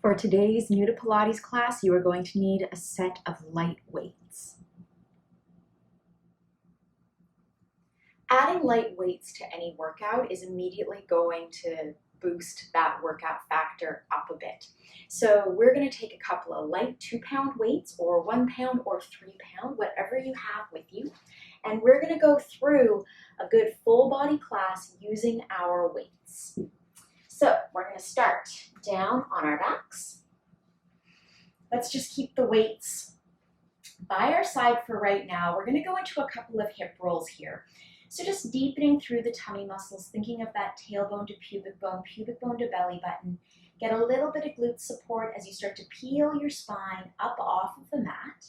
For today's new to Pilates class, you are going to need a set of light weights. Adding light weights to any workout is immediately going to boost that workout factor up a bit. So we're going to take a couple of light 2-pound weights or 1 pound or 3 pound, whatever you have with you. And we're going to go through a good full body class using our weights. So we're going to start down on our backs. Let's just keep the weights by our side for right now. We're going to go into a couple of hip rolls here. So just deepening through the tummy muscles, thinking of that tailbone to pubic bone to belly button. Get a little bit of glute support as you start to peel your spine up off of the mat,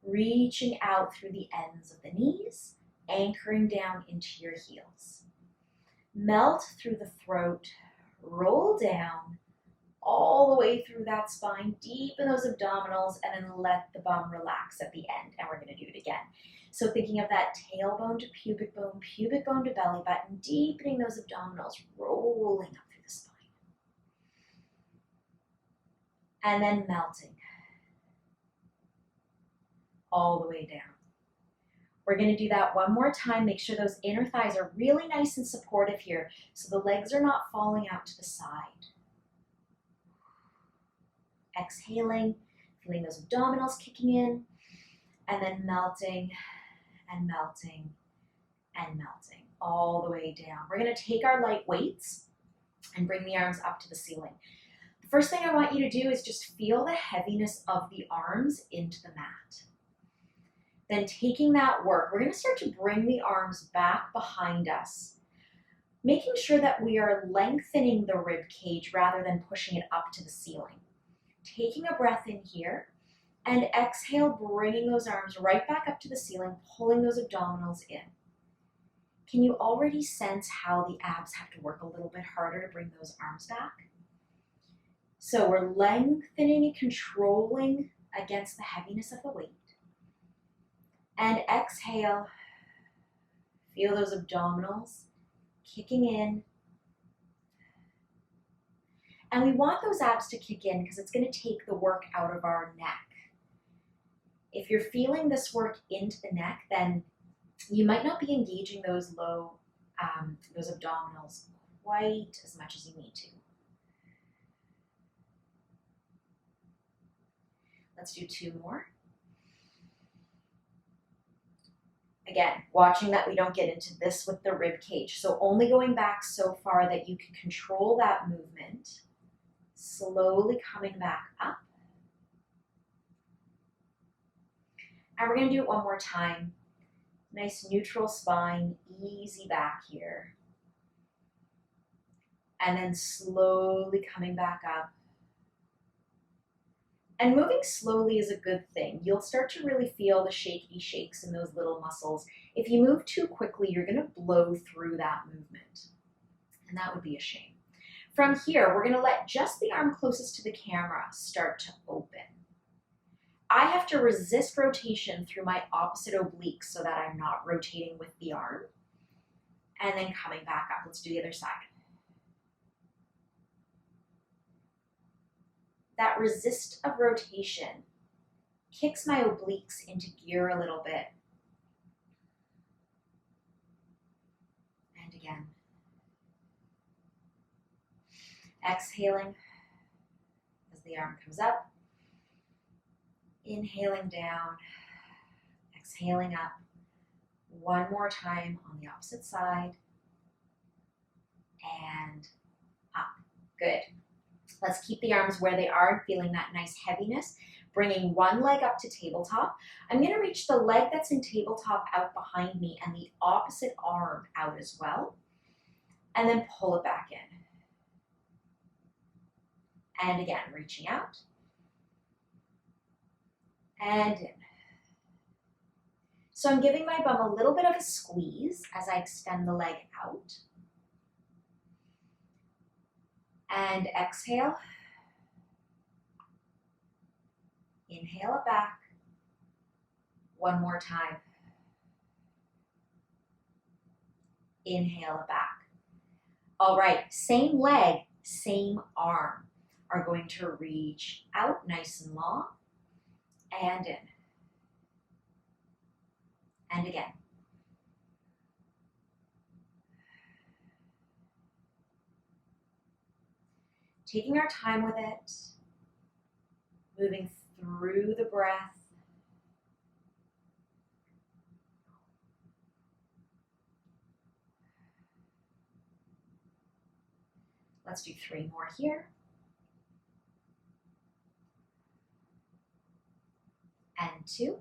reaching out through the ends of the knees, anchoring down into your heels. Melt through the throat, roll down, all the way through that spine, deepen those abdominals, and then let the bum relax at the end. And we're going to do it again. So thinking of that tailbone to pubic bone to belly button, deepening those abdominals, rolling up through the spine. And then melting all the way down. We're going to do that one more time. Make sure those inner thighs are really nice and supportive here so the legs are not falling out to the side. Exhaling, feeling those abdominals kicking in, and then melting and melting and melting all the way down. We're going to take our light weights and bring the arms up to the ceiling. The first thing I want you to do is just feel the heaviness of the arms into the mat. Then taking that work, we're going to start to bring the arms back behind us, making sure that we are lengthening the rib cage rather than pushing it up to the ceiling. Taking a breath in here and exhale, bringing those arms right back up to the ceiling, pulling those abdominals in. Can you already sense how the abs have to work a little bit harder to bring those arms back? So we're lengthening and controlling against the heaviness of the weight. And exhale, feel those abdominals kicking in. And we want those abs to kick in because it's going to take the work out of our neck. If you're feeling this work into the neck, then you might not be engaging those abdominals quite as much as you need to. Let's do 2 more. Again, watching that we don't get into this with the rib cage. So only going back so far that you can control that movement. Slowly coming back up. And we're going to do it one more time. Nice neutral spine, easy back here. And then slowly coming back up. And moving slowly is a good thing. You'll start to really feel the shaky shakes in those little muscles. If you move too quickly, you're going to blow through that movement. And that would be a shame. From here, we're going to let just the arm closest to the camera start to open. I have to resist rotation through my opposite obliques so that I'm not rotating with the arm. And then coming back up. Let's do the other side. That resist of rotation kicks my obliques into gear a little bit. And again. Exhaling as the arm comes up. Inhaling down. Exhaling up. One more time on the opposite side. And up. Good. Let's keep the arms where they are, feeling that nice heaviness. Bringing one leg up to tabletop. I'm going to reach the leg that's in tabletop out behind me and the opposite arm out as well. And then pull it back in. And again, reaching out. And in. So I'm giving my bum a little bit of a squeeze as I extend the leg out. And exhale. Inhale it back. One more time. Inhale it back. All right, same leg, same arm. are going to reach out nice and long and in. And again. Taking our time with it, moving through the breath. Let's do 3 more here. And 2.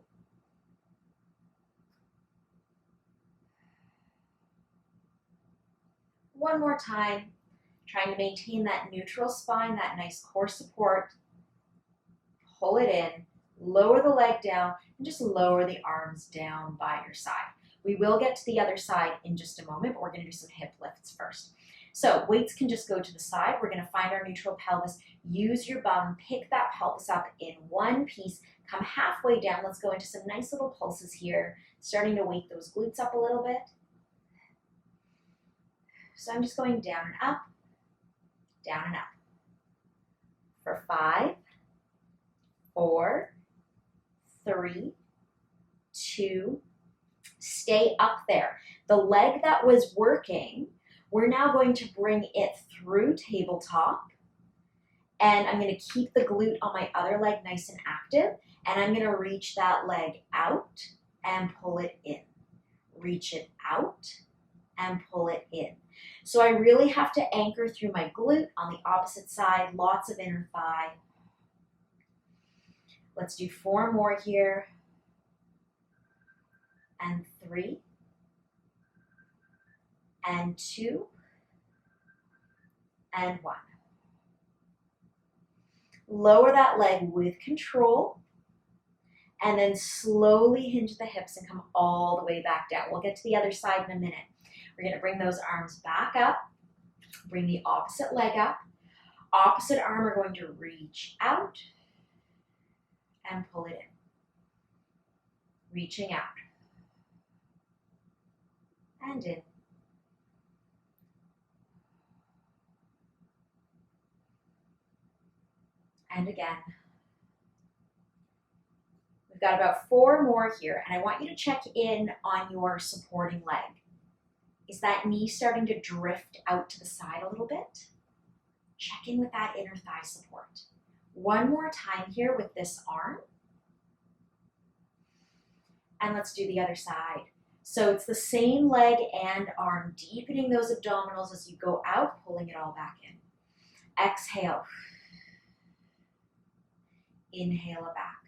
One more time, trying to maintain that neutral spine, that nice core support. Pull it in, lower the leg down, and just lower the arms down by your side. We will get to the other side in just a moment, but we're going to do some hip lifts first. So weights can just go to the side. We're going to find our neutral pelvis. Use your bum, pick that pelvis up in one piece, come halfway down. Let's go into some nice little pulses here, starting to wake those glutes up a little bit. So I'm just going down and up, down and up. For 5, 4, 3, 2, stay up there. The leg that was working, we're now going to bring it through tabletop, and I'm going to keep the glute on my other leg nice and active, and I'm going to reach that leg out and pull it in. Reach it out and pull it in. So I really have to anchor through my glute on the opposite side, lots of inner thigh. Let's do 4 more here. And 3. And 2. And 1. Lower that leg with control. And then slowly hinge the hips and come all the way back down. We'll get to the other side in a minute. We're going to bring those arms back up. Bring the opposite leg up. Opposite arm, we're going to reach out and pull it in. Reaching out. And in. And again. We've got about 4 more here, and I want you to check in on your supporting leg. Is that knee starting to drift out to the side a little bit? Check in with that inner thigh support. 1 more time here with this arm. And let's do the other side. So it's the same leg and arm, deepening those abdominals as you go out, pulling it all back in. Exhale. Inhale it back.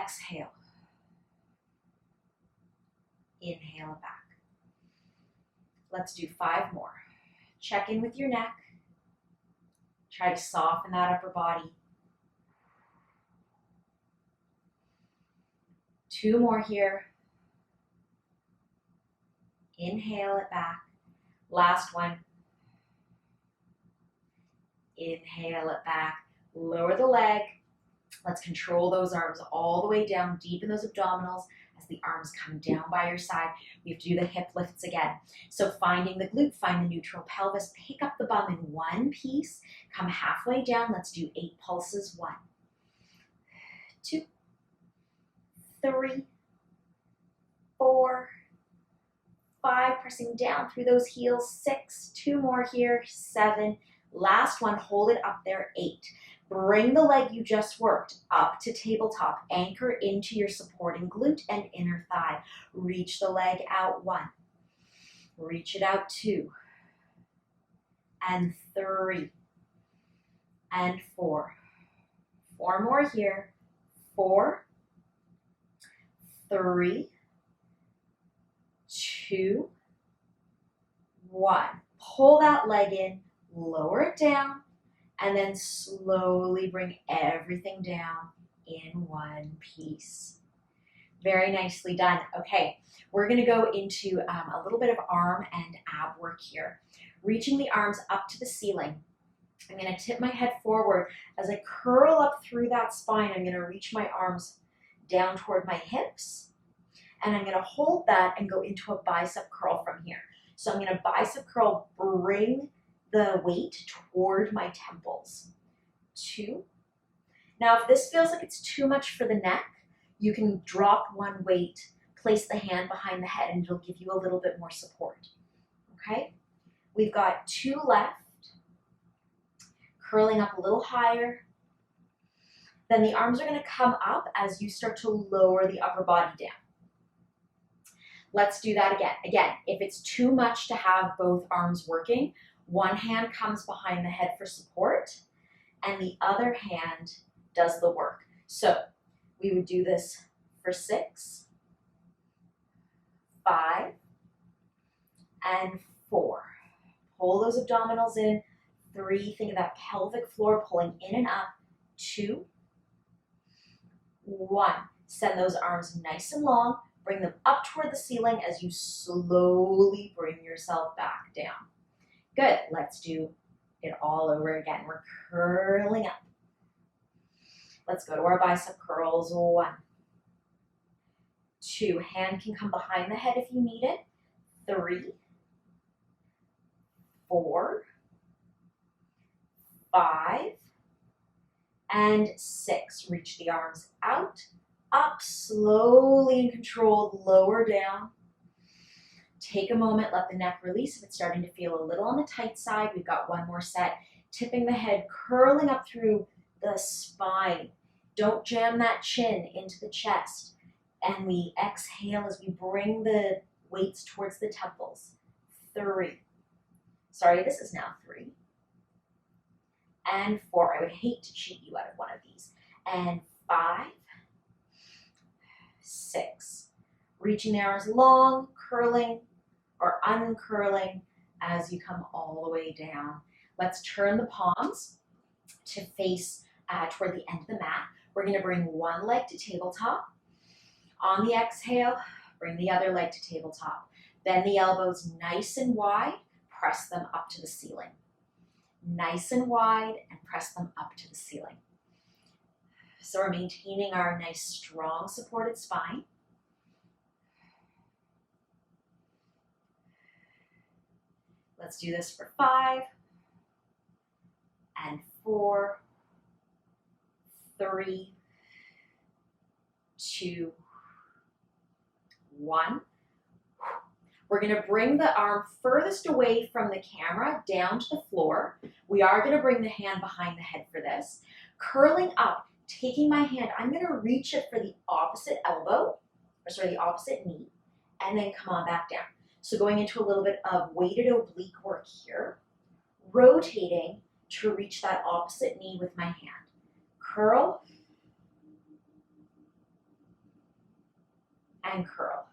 Exhale. Inhale it back. Let's do 5 more. Check in with your neck. Try to soften that upper body. 2 more here. Inhale it back. Last one. Inhale it back. Lower the leg. Let's control those arms all the way down. Deepen those abdominals as the arms come down by your side. We have to do the hip lifts again. So finding the glute, find the neutral pelvis. Pick up the bum in one piece. Come halfway down. Let's do 8 pulses. 1, 2, 3, 4, 5. Pressing down through those heels. 6. 2 more here. 7. Last one. Hold it up there. 8. Bring the leg you just worked up to tabletop. Anchor into your supporting glute and inner thigh. Reach the leg out. 1. Reach it out. 2. And 3. And 4. 4 more here. 4, 3, 2, 1. Pull that leg in, lower it down, and then slowly bring everything down in one piece. Very nicely done. Okay, we're gonna go into a little bit of arm and ab work here. Reaching the arms up to the ceiling. I'm gonna tip my head forward. As I curl up through that spine, I'm gonna reach my arms down toward my hips, and I'm gonna hold that and go into a bicep curl from here. So I'm gonna bicep curl, bring the weight toward my temples. 2. Now, if this feels like it's too much for the neck, you can drop one weight, place the hand behind the head, and it'll give you a little bit more support. Okay? We've got 2 left. Curling up a little higher. Then the arms are going to come up as you start to lower the upper body down. Let's do that again. Again, if it's too much to have both arms working, one hand comes behind the head for support, and the other hand does the work. So we would do this for 6, 5, and 4. Pull those abdominals in. 3, think of that pelvic floor pulling in and up. 2, 1. Send those arms nice and long. Bring them up toward the ceiling as you slowly bring yourself back down. Good. Let's do it all over again. We're curling up. Let's go to our bicep curls. 1, 2. Hand can come behind the head if you need it. 3, 4, 5, and 6. Reach the arms out, up, slowly and controlled, lower down. Take a moment, let the neck release if it's starting to feel a little on the tight side. We've got one more set. Tipping the head, curling up through the spine. Don't jam that chin into the chest. And we exhale as we bring the weights towards the temples. 3. Sorry, this is now 3. And 4. I would hate to cheat you out of one of these. And 5, 6. Reaching the arms long, curling or uncurling as you come all the way down. Let's turn the palms to face toward the end of the mat. We're going to bring one leg to tabletop. On the exhale, bring the other leg to tabletop. Bend the elbows nice and wide. Press them up to the ceiling. Nice and wide, and press them up to the ceiling. So we're maintaining our nice, strong, supported spine. Let's do this for 5, and 4, 3, 2, 1. We're going to bring the arm furthest away from the camera down to the floor. We are going to bring the hand behind the head for this. Curling up, taking my hand, I'm going to reach it for the opposite elbow, or sorry, the opposite knee, and then come on back down. So going into a little bit of weighted oblique work here, rotating to reach that opposite knee with my hand. Curl, and curl.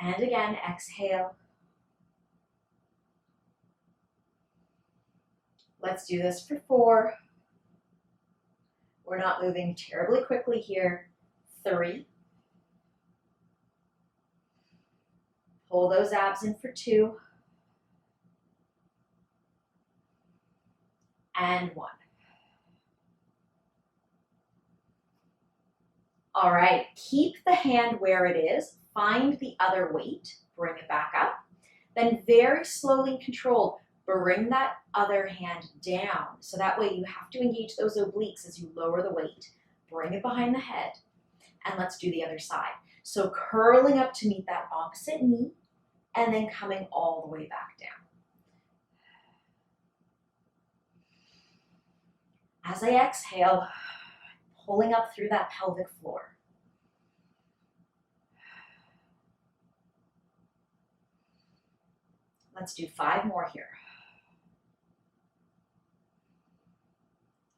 And again, exhale. Let's do this for 4. We're not moving terribly quickly here. 3. Pull those abs in for 2. And 1. All right, keep the hand where it is. Find the other weight, bring it back up. Then very slowly and controlled, bring that other hand down. So that way you have to engage those obliques as you lower the weight. Bring it behind the head. And let's do the other side. So curling up to meet that opposite knee and then coming all the way back down. As I exhale, pulling up through that pelvic floor. Let's do 5 more here.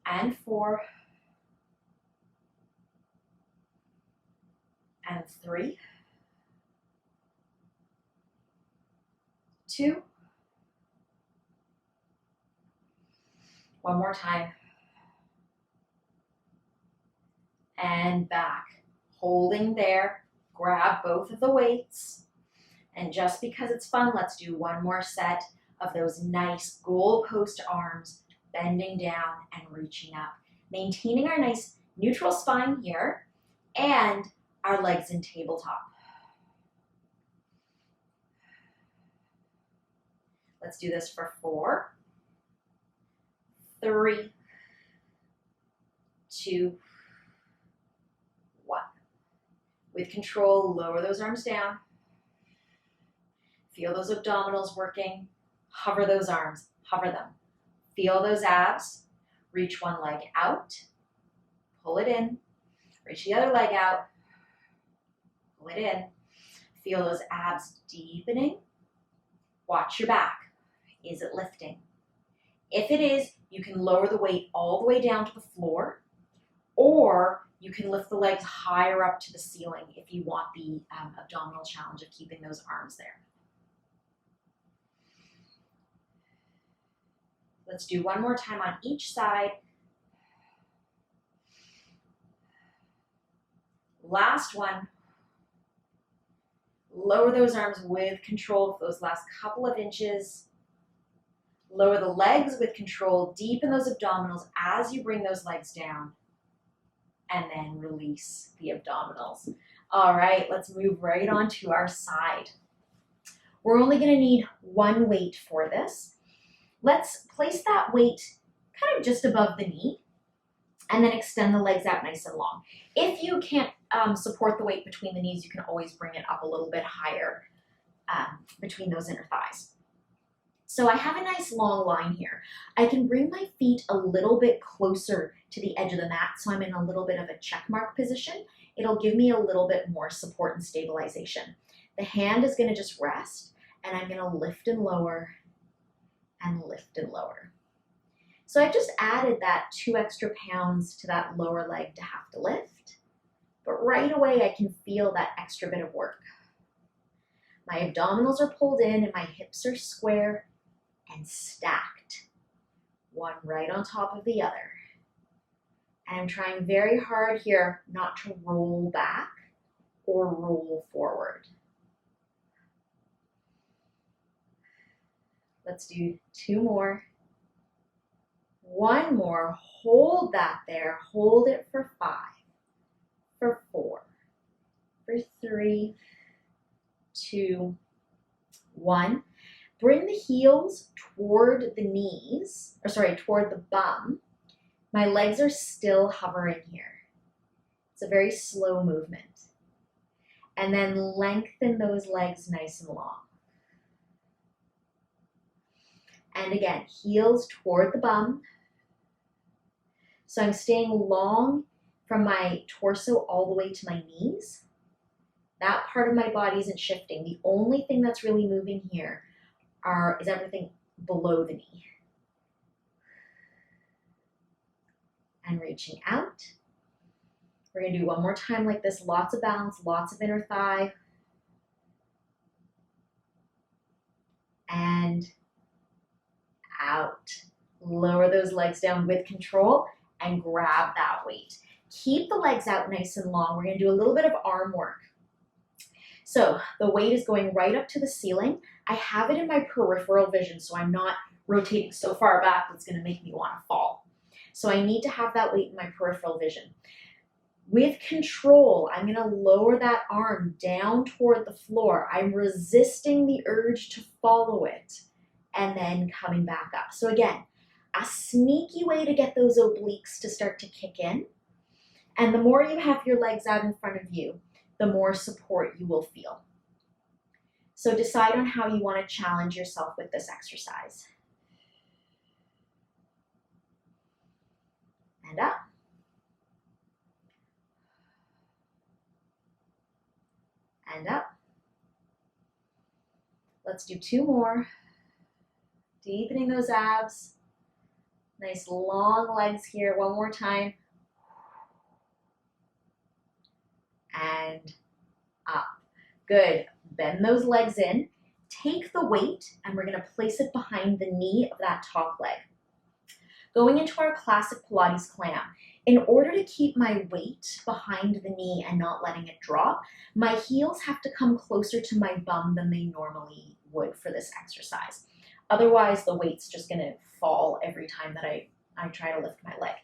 And 4. And 3. 2. One more time. And back. Holding there. Grab both of the weights. And just because it's fun, let's do one more set of those nice goalpost arms, bending down and reaching up. Maintaining our nice neutral spine here. and our legs in tabletop. Let's do this for 4, 3, 2, 1. With control, lower those arms down. Feel those abdominals working. Hover those arms, hover them. Feel those abs. Reach one leg out, pull it in. Reach the other leg out, pull it in. Feel those abs deepening. Watch your back. Is it lifting? If it is, you can lower the weight all the way down to the floor, or you can lift the legs higher up to the ceiling if you want the abdominal challenge of keeping those arms there. Let's do one more time on each side. Last one. Lower those arms with control for those last couple of inches. Lower the legs with control. Deepen those abdominals as you bring those legs down. And then release the abdominals. All right, let's move right on to our side. We're only going to need one weight for this. Let's place that weight kind of just above the knee and then extend the legs out nice and long. If you can't support the weight between the knees, you can always bring it up a little bit higher between those inner thighs. So I have a nice long line here. I can bring my feet a little bit closer to the edge of the mat, so I'm in a little bit of a check mark position. It'll give me a little bit more support and stabilization. The hand is going to just rest, and I'm going to lift and lower and lift and lower. So I've just added that 2 extra pounds to that lower leg to have to lift, but right away I can feel that extra bit of work. My abdominals are pulled in and my hips are square and stacked, one right on top of the other. And I'm trying very hard here not to roll back or roll forward. Let's do 2 more. 1 more, hold that there, hold it for 5, for 4, for 3, 2, 1. Bring the heels toward the knees, toward the bum. My legs are still hovering here. It's a very slow movement. And then lengthen those legs nice and long. And again, heels toward the bum. So I'm staying long from my torso all the way to my knees. That part of my body isn't shifting. The only thing that's really moving here is everything below the knee. And reaching out. We're going to do one more time like this. Lots of balance, lots of inner thigh. And out. Lower those legs down with control and grab that weight. Keep the legs out nice and long. We're going to do a little bit of arm work. So the weight is going right up to the ceiling. I have it in my peripheral vision, so I'm not rotating so far back that's going to make me want to fall. So I need to have that weight in my peripheral vision. With control, I'm going to lower that arm down toward the floor. I'm resisting the urge to follow it and then coming back up. So again, a sneaky way to get those obliques to start to kick in. And the more you have your legs out in front of you, the more support you will feel. So decide on how you want to challenge yourself with this exercise. And up. And up. Let's do 2 more. Deepening those abs. Nice long legs here. One more time. And up. Good. Bend those legs in. Take the weight and we're going to place it behind the knee of that top leg. Going into our classic Pilates clam, in order to keep my weight behind the knee and not letting it drop, my heels have to come closer to my bum than they normally would for this exercise. Otherwise, the weight's just going to fall every time that I try to lift my leg.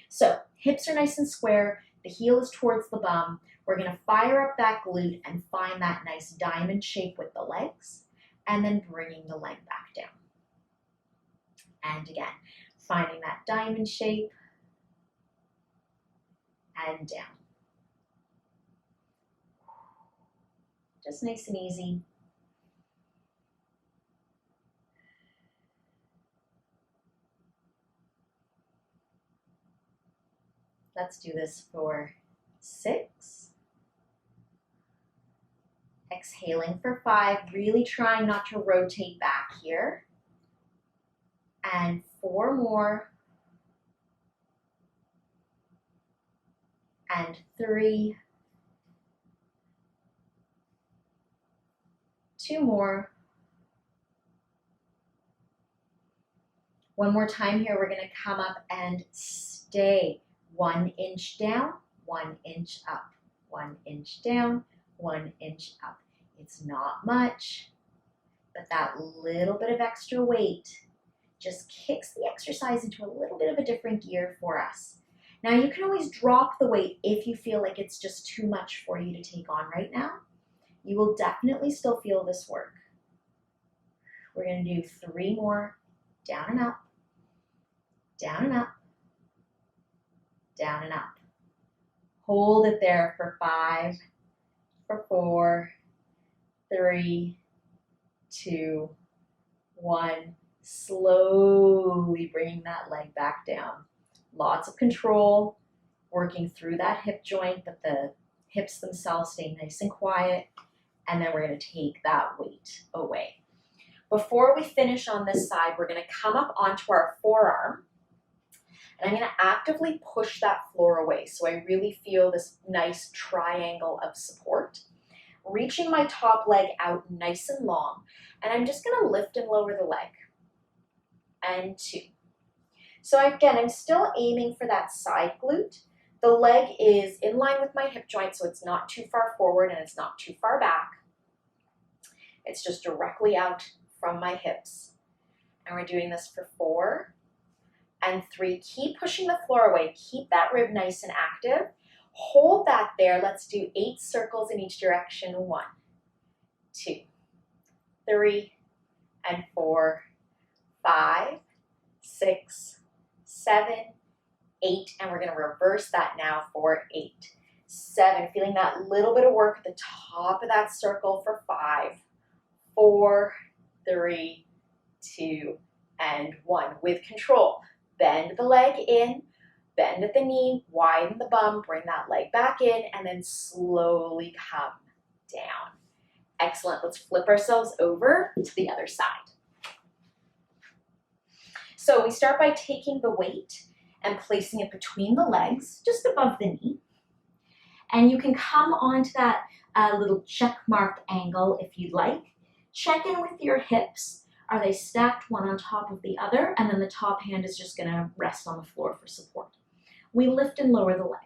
So hips are nice and square. The heel is towards the bum. We're gonna fire up that glute and find that nice diamond shape with the legs, and then bringing the leg back down. And again, finding that diamond shape and down. Just nice and easy. Let's do this for 6. Exhaling for 5, really trying not to rotate back here. And 4 more. And 3. 2 more. One more time here, we're gonna come up and stay. 1 inch down, 1 inch up, 1 inch down, 1 inch up. It's not much, but that little bit of extra weight just kicks the exercise into a little bit of a different gear for us. Now you can always drop the weight if you feel like it's just too much for you to take on right now. You will definitely still feel this work. We're gonna do 3 more, down and up, down and up, down and up. Hold it there for 5, for 4, 3, 2, 1. Slowly bringing that leg back down. Lots of control, working through that hip joint, but the hips themselves stay nice and quiet. And then we're going to take that weight away. Before we finish on this side, we're going to come up onto our forearm. And I'm going to actively push that floor away so I really feel this nice triangle of support. Reaching my top leg out nice and long. And I'm just going to lift and lower the leg. And 2. So again, I'm still aiming for that side glute. The leg is in line with my hip joint, so it's not too far forward and it's not too far back. It's just directly out from my hips. And we're doing this for 4 and 3. Keep pushing the floor away. Keep that rib nice and active. Hold that there. Let's do 8 circles in each direction. 1, 2, 3, and 4, 5, 6, 7, 8, and we're going to reverse that now for 8, 7, feeling that little bit of work at the top of that circle for 5, 4, 3, 2, and 1. With control, bend the leg in, bend at the knee, widen the bum, bring that leg back in, and then slowly come down. Excellent. Let's flip ourselves over to the other side. So we start by taking the weight and placing it between the legs, just above the knee. And you can come onto that little check mark angle if you'd like. Check in with your hips. Are they stacked one on top of the other? And then the top hand is just gonna rest on the floor for support. We lift and lower the leg.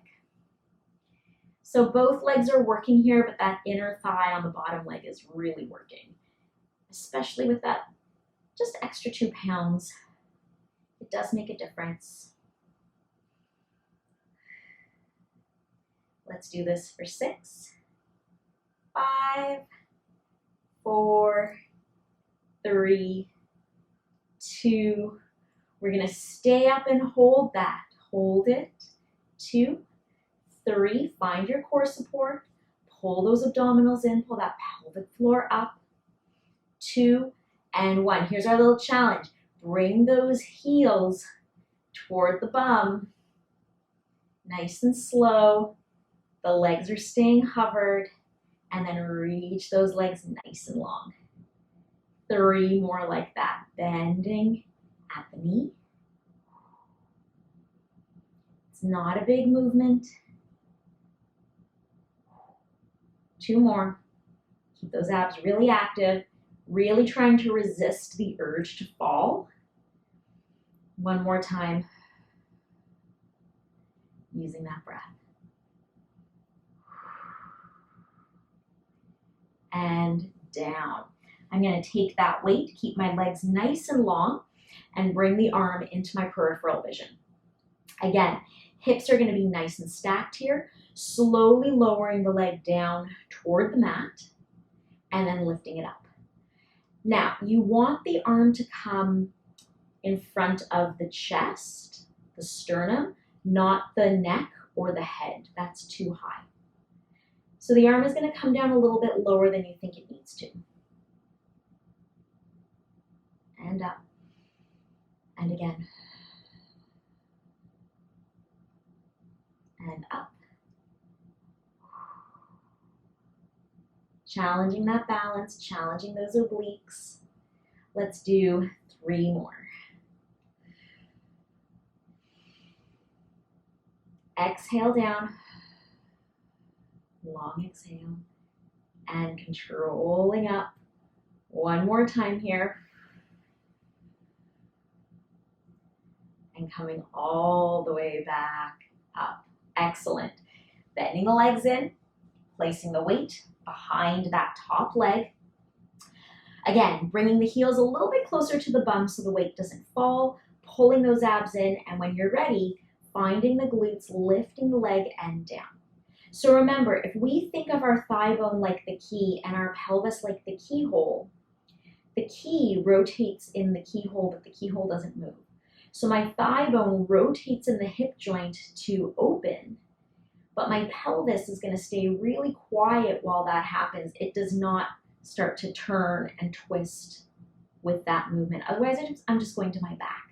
So both legs are working here, but that inner thigh on the bottom leg is really working, especially with that just extra 2 pounds. It does make a difference. Let's do this for 6, 5, 4, 3, 2. We're going to stay up and hold that. Hold it. 2, 3. Find your core support. Pull those abdominals in. Pull that pelvic floor up. 2, and 1. Here's our little challenge. Bring those heels toward the bum. Nice and slow. The legs are staying hovered. And then reach those legs nice and long. 3 more like that. Bending at the knee. It's not a big movement. 2 more. Keep those abs really active. Really trying to resist the urge to fall. 1 more time. Using that breath. And down. I'm going to take that weight, keep my legs nice and long, and bring the arm into my peripheral vision. Again, Hips are going to be nice and stacked here, slowly lowering the leg down toward the mat and then lifting it up. Now, you want the arm to come in front of the chest, the sternum, not the neck or the head. That's too high. So the arm is going to come down a little bit lower than you think it needs to. And up. And again. And up. Challenging that balance, challenging those obliques. Let's do 3 more. Exhale down. Long exhale. And controlling up. One more time here. And coming all the way back up. Excellent. Bending the legs in, placing the weight behind that top leg. Again, bringing the heels a little bit closer to the bum so the weight doesn't fall, pulling those abs in, and when you're ready, finding the glutes, lifting the leg and down. So remember, if we think of our thigh bone like the key and our pelvis like the keyhole, the key rotates in the keyhole, but the keyhole doesn't move. So my thigh bone rotates in the hip joint to open, but my pelvis is going to stay really quiet while that happens. It does not start to turn and twist with that movement. Otherwise, I'm just going to my back.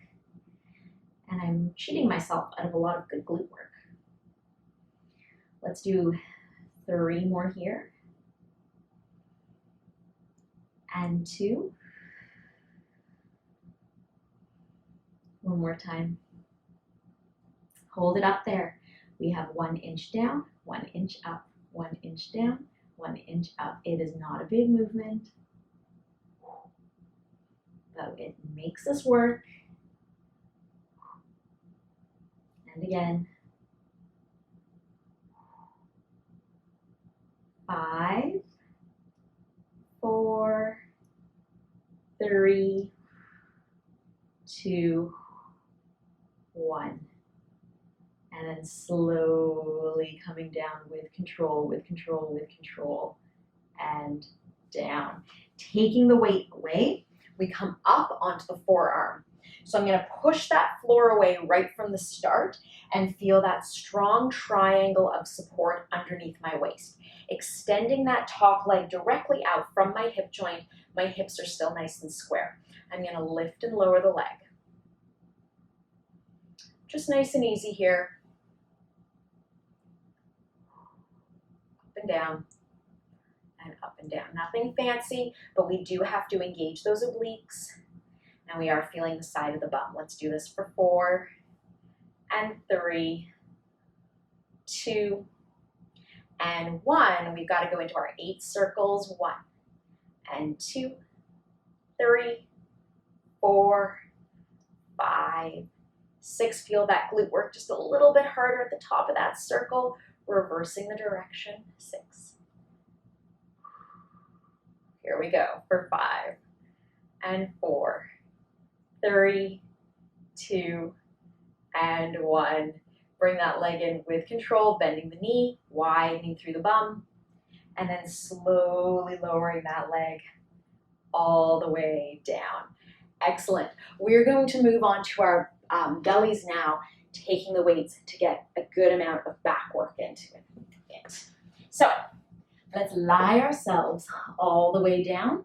And I'm cheating myself out of a lot of good glute work. Let's do 3 more here. And 2. One more time. Hold it up there. We have 1 inch down, 1 inch up, 1 inch down, 1 inch up. It is not a big movement, but it makes us work. And again. 5, 4, 3, 2, 1. And then slowly coming down with control, with control, with control, and down. Taking the weight away, we come up onto the forearm. So I'm going to push that floor away right from the start and feel that strong triangle of support underneath my waist. Extending that top leg directly out from my hip joint. My hips are still nice and square. I'm going to lift and lower the leg. Just nice and easy here. Up and down, and up and down. Nothing fancy, but we do have to engage those obliques, and we are feeling the side of the bum. Let's do this for 4, and 3, 2, and 1. We've got to go into our 8 circles. 1, and 2, 3, 4, 5, 6. Feel that glute work just a little bit harder at the top of that circle. Reversing the direction. 6. Here we go for 5, and 4, 3, 2, and 1. Bring that leg in with control, bending the knee, widening through the bum, and then slowly lowering that leg all the way down. Excellent. We're going to move on to our bellies now, taking the weights to get a good amount of back work into it. So let's lie ourselves all the way down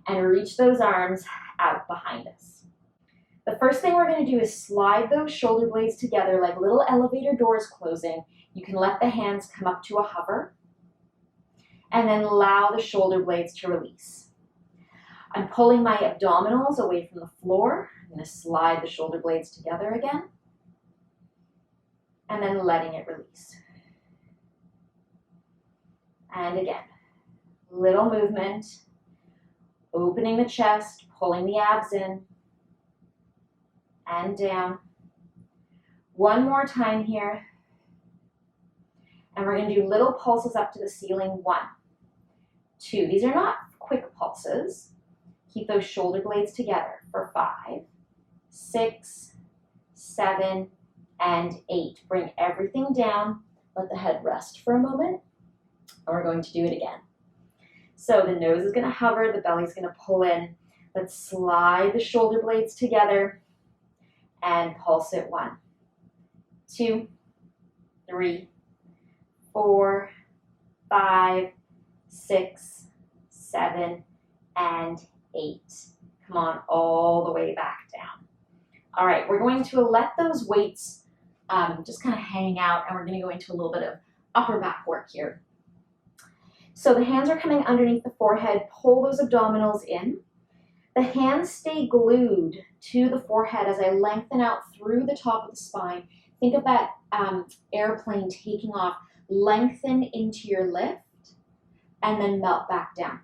and reach those arms out behind us. The first thing we're going to do is slide those shoulder blades together like little elevator doors closing. You can let the hands come up to a hover and then allow the shoulder blades to release. I'm pulling my abdominals away from the floor. I'm going to slide the shoulder blades together again and then letting it release. And again, little movement, opening the chest, pulling the abs in and down. One more time here. And we're going to do little pulses up to the ceiling. 1, 2. These are not quick pulses. Keep those shoulder blades together for 5, 6, 7, and 8. Bring everything down. Let the head rest for a moment. And we're going to do it again. So the nose is going to hover, the belly is going to pull in. Let's slide the shoulder blades together and pulse it. 1, 2, 3, 4, 5, 6, 7, and 8. Come on, all the way back down. All right, we're going to let those weights just kind of hang out, and we're going to go into a little bit of upper back work here. So the hands are coming underneath the forehead. Pull those abdominals in. The hands stay glued to the forehead as I lengthen out through the top of the spine. Think of that airplane taking off. Lengthen into your lift and then melt back down.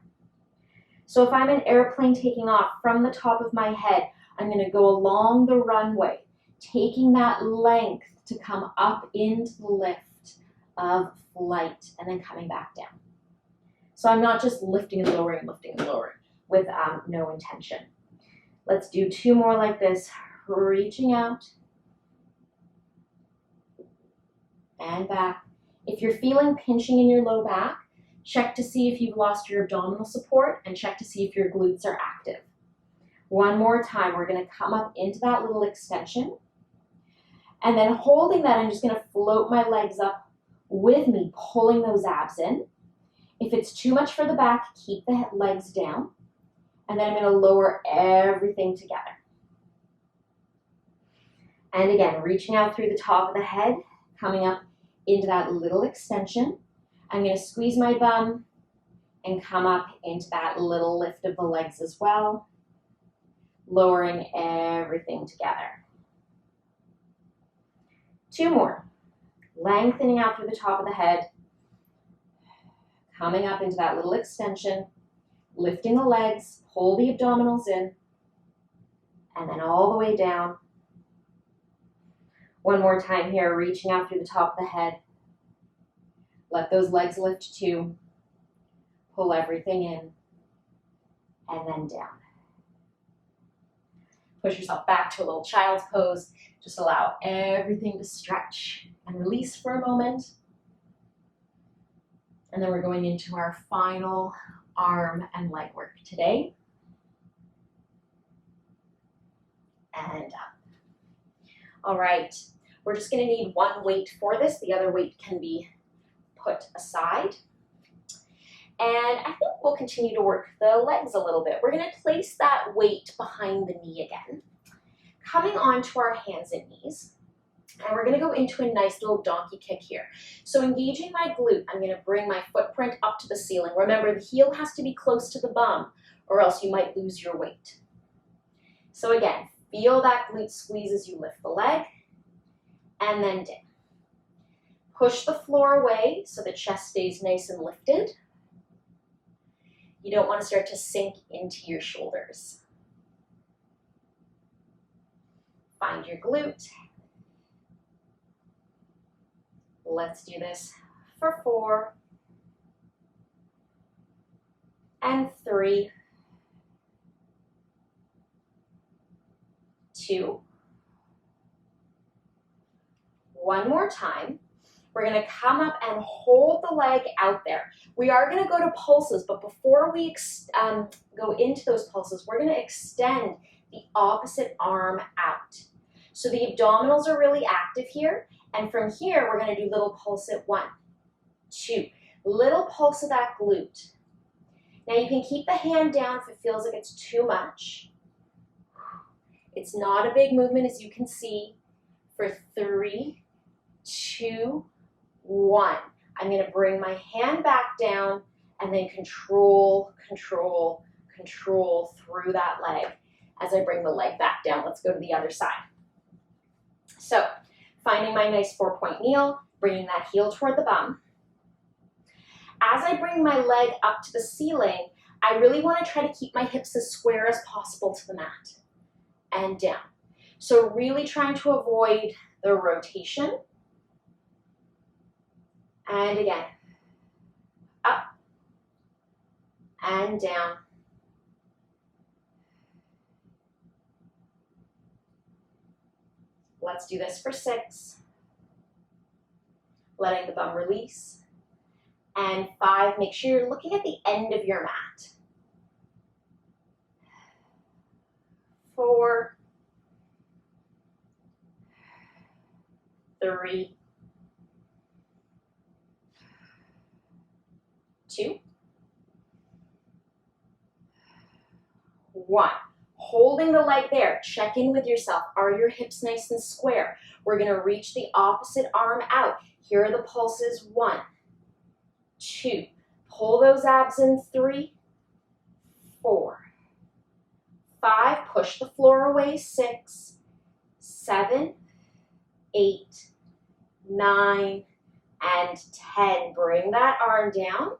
So if I'm an airplane taking off from the top of my head, I'm going to go along the runway, taking that length to come up into the lift of flight and then coming back down. So I'm not just lifting and lowering with no intention. Let's do 2 more like this, reaching out and back. If you're feeling pinching in your low back, check to see if you've lost your abdominal support and check to see if your glutes are active. 1 more time, we're going to come up into that little extension. And then holding that, I'm just going to float my legs up with me, pulling those abs in. If it's too much for the back, keep the legs down. And then I'm going to lower everything together. And again, reaching out through the top of the head, coming up into that little extension. I'm going to squeeze my bum and come up into that little lift of the legs as well, lowering everything together. 2 more. Lengthening out through the top of the head, coming up into that little extension, lifting the legs, pull the abdominals in, and then all the way down. 1 more time here, reaching out through the top of the head. Let those legs lift too. Pull everything in, and then down. Push yourself back to a little child's pose. Just allow everything to stretch and release for a moment. And then we're going into our final arm and leg work today. And up. All right, we're just going to need 1 weight for this. The other weight can be put aside. And I think we'll continue to work the legs a little bit. We're going to place that weight behind the knee again, coming onto our hands and knees. And we're going to go into a nice little donkey kick here. So engaging my glute, I'm going to bring my footprint up to the ceiling. Remember, the heel has to be close to the bum or else you might lose your weight. So again, feel that glute squeeze as you lift the leg and then down. Push the floor away so the chest stays nice and lifted. You don't want to start to sink into your shoulders. Find your glute. Let's do this for 4 and 3, 2. 1 more time. We're going to come up and hold the leg out there. We are going to go to pulses, but before we go into those pulses, we're going to extend the opposite arm out. So the abdominals are really active here. And from here, we're going to do little pulse at 1, 2. Little pulse of that glute. Now you can keep the hand down if it feels like it's too much. It's not a big movement, as you can see. For 3, 2, 1. I'm going to bring my hand back down and then control, control, control through that leg as I bring the leg back down. Let's go to the other side. So finding my nice 4-point kneel, bringing that heel toward the bum. As I bring my leg up to the ceiling, I really want to try to keep my hips as square as possible to the mat and down. So really trying to avoid the rotation. And again, up and down. Let's do this for 6. Letting the bum release. And 5, make sure you're looking at the end of your mat. 4, 3, 2, 1. Holding the leg there, check in with yourself. Are your hips nice and square? We're gonna reach the opposite arm out. Here are the pulses, 1, 2. Pull those abs in, 3, 4, 5. Push the floor away, 6, 7, 8, 9, and 10. Bring that arm down.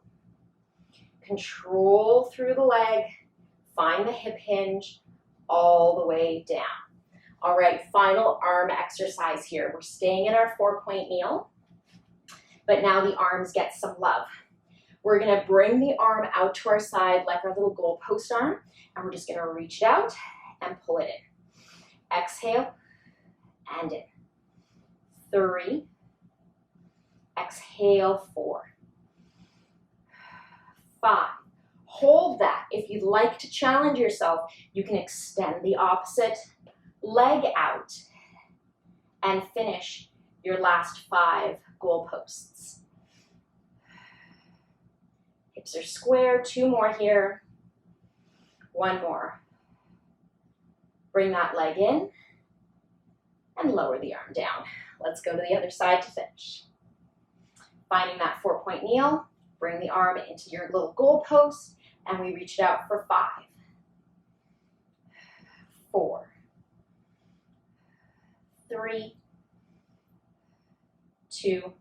Control through the leg. Find the hip hinge all the way down. All right, final arm exercise here. We're staying in our 4-point kneel, but now the arms get some love. We're gonna bring the arm out to our side like our little goalpost arm, and we're just gonna reach it out and pull it in. Exhale and in. 3, exhale, 4, 5. Hold that. If you'd like to challenge yourself, you can extend the opposite leg out and finish your last 5 goalposts. Hips are square, 2 more here, 1 more. Bring that leg in and lower the arm down. Let's go to the other side to finish. Finding that 4-point kneel, bring the arm into your little goalpost, and we reach it out for 5, 4, 3, 2,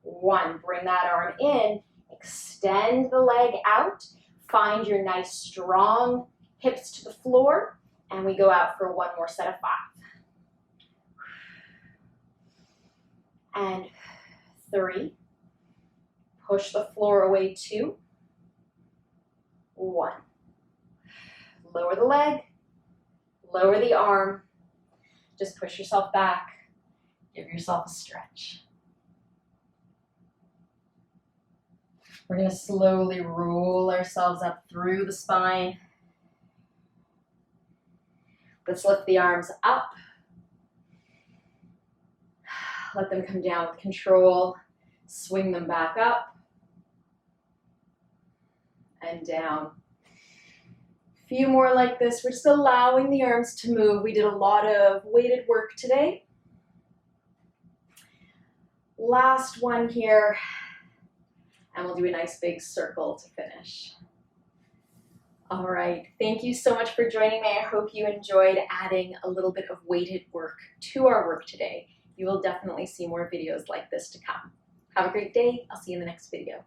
1. Bring that arm in, extend the leg out, find your nice strong hips to the floor, and we go out for 1 more set of 5. And 3, push the floor away, 2, 1. Lower the leg, lower the arm, just push yourself back, give yourself a stretch. We're going to slowly roll ourselves up through the spine. Let's lift the arms up. Let them come down with control. Swing them back up and down. A few more like this. We're just allowing the arms to move. We did a lot of weighted work today. Last one here, and we'll do a nice big circle to finish. All right, thank you so much for joining me. I hope you enjoyed adding a little bit of weighted work to our work today. You will definitely see more videos like this to come. Have a great day. I'll see you in the next video.